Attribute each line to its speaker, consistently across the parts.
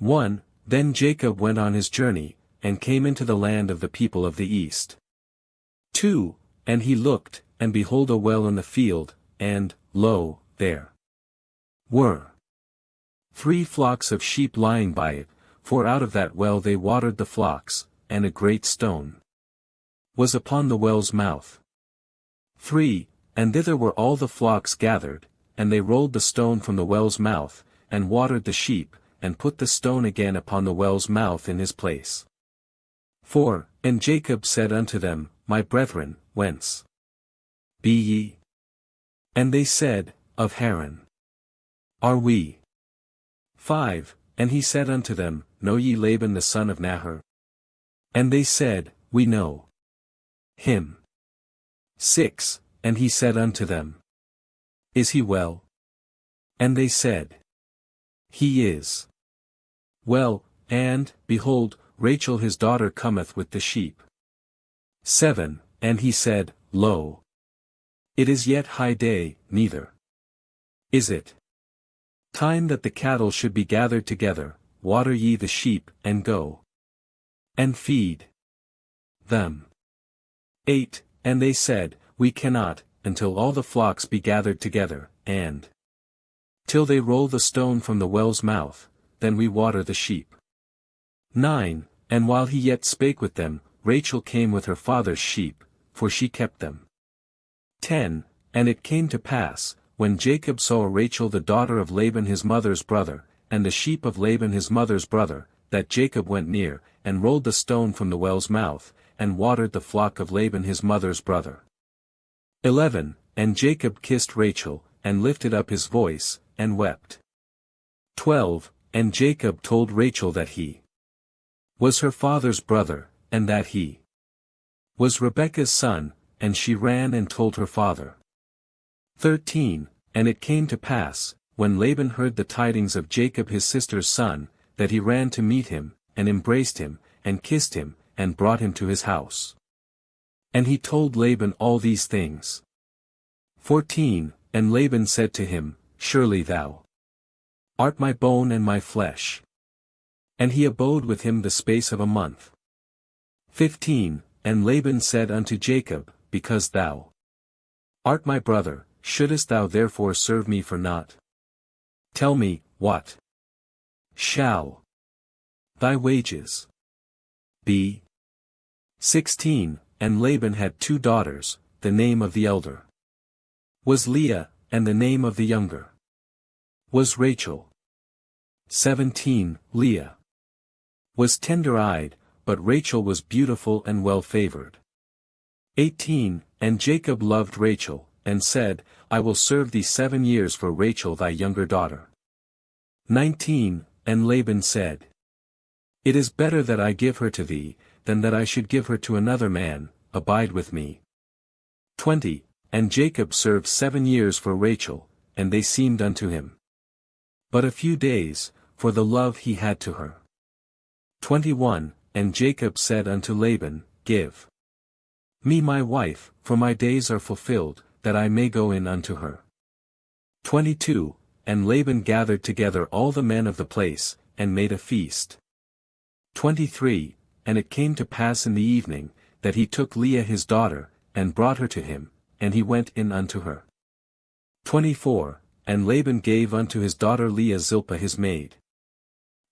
Speaker 1: 1. Then Jacob went on his journey, and came into the land of the people of the east. 2. And he looked, and behold a well in the field, and, lo, there were 3 flocks of sheep lying by it, for out of that well they watered the flocks, and a great stone was upon the well's mouth. 3. And thither were all the flocks gathered, and they rolled the stone from the well's mouth, and watered the sheep, and put the stone again upon the well's mouth in his place. 4. And Jacob said unto them, My brethren, whence be ye? And they said, Of Haran are we. 5. And he said unto them, Know ye Laban the son of Nahor? And they said, We know him. 6. And he said unto them, Is he well? And they said, He is well, and, behold, Rachel his daughter cometh with the sheep. 7. And he said, Lo, it is yet high day, neither is it time that the cattle should be gathered together. Water ye the sheep, and go and feed them. 8. And they said, We cannot, until all the flocks be gathered together, and till they roll the stone from the well's mouth, then we water the sheep. 9. And while he yet spake with them, Rachel came with her father's sheep, for she kept them. 10. And it came to pass, when Jacob saw Rachel the daughter of Laban his mother's brother, and the sheep of Laban his mother's brother, that Jacob went near, and rolled the stone from the well's mouth, and watered the flock of Laban his mother's brother. 11. And Jacob kissed Rachel, and lifted up his voice, and wept. 12. And Jacob told Rachel that he was her father's brother, and that he was Rebekah's son, and she ran and told her father. 13. And it came to pass, when Laban heard the tidings of Jacob his sister's son, that he ran to meet him, and embraced him, and kissed him, and brought him to his house. And he told Laban all these things. 14. And Laban said to him, Surely thou art my bone and my flesh. And he abode with him the space of a month. 15. And Laban said unto Jacob, Because thou art my brother, shouldest thou therefore serve me for naught? Tell me, what shall thy wages be? 16. And Laban had 2 daughters, the name of the elder was Leah, and the name of the younger was Rachel. 17. Leah was tender-eyed, but Rachel was beautiful and well-favored. 18. And Jacob loved Rachel, and said, I will serve thee 7 years for Rachel thy younger daughter. 19. And Laban said, It is better that I give her to thee, than that I should give her to another man. Abide with me. 20. And Jacob served 7 years for Rachel, and they seemed unto him but a few days, for the love he had to her. 21. And Jacob said unto Laban, Give me my wife, for my days are fulfilled, that I may go in unto her. 22. And Laban gathered together all the men of the place, and made a feast. 23. And it came to pass in the evening, that he took Leah his daughter, and brought her to him, and he went in unto her. 24. And Laban gave unto his daughter Leah Zilpah his maid.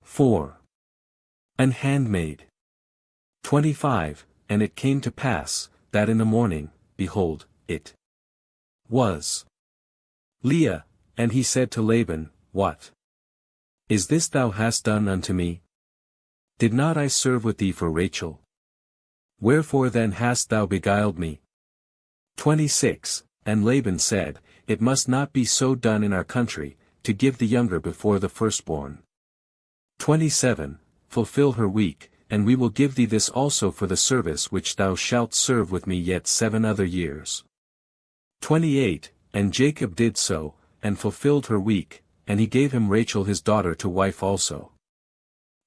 Speaker 1: 4. An handmaid. 25. And it came to pass, that in the morning, behold, it was Leah, and he said to Laban, What is this thou hast done unto me? Did not I serve with thee for Rachel? Wherefore then hast thou beguiled me? 26. And Laban said, It must not be so done in our country, to give the younger before the firstborn. 27. Fulfill her week, and we will give thee this also for the service which thou shalt serve with me yet 7 other years. 28. And Jacob did so, and fulfilled her week, and he gave him Rachel his daughter to wife also.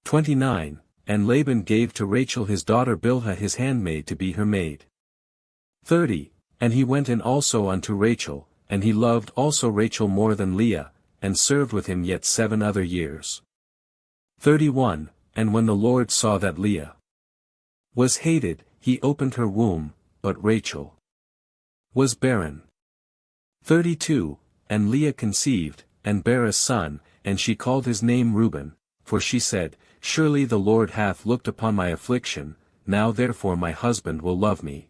Speaker 1: 29. And Laban gave to Rachel his daughter Bilhah his handmaid to be her maid. 30. And he went in also unto Rachel, and he loved also Rachel more than Leah, and served with him yet 7 other years. 31, And when the Lord saw that Leah was hated, he opened her womb, but Rachel was barren. 32, And Leah conceived, and bare a son, and she called his name Reuben, for she said, Surely the Lord hath looked upon my affliction, now therefore my husband will love me.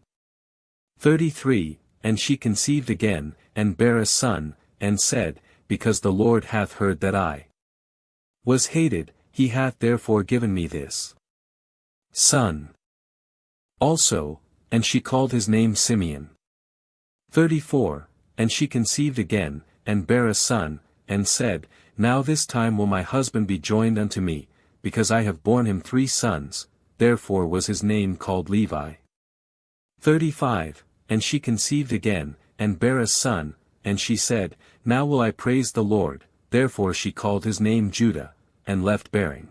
Speaker 1: 33, And she conceived again, and bare a son, and said, Because the Lord hath heard that I was hated, he hath therefore given me this son also, and she called his name Simeon. 34, And she conceived again, and bare a son, and said, Now this time will my husband be joined unto me, because I have borne him 3 sons, therefore was his name called Levi. 35, And she conceived again, and bare a son, and she said, Now will I praise the Lord, therefore she called his name Judah, and left bearing.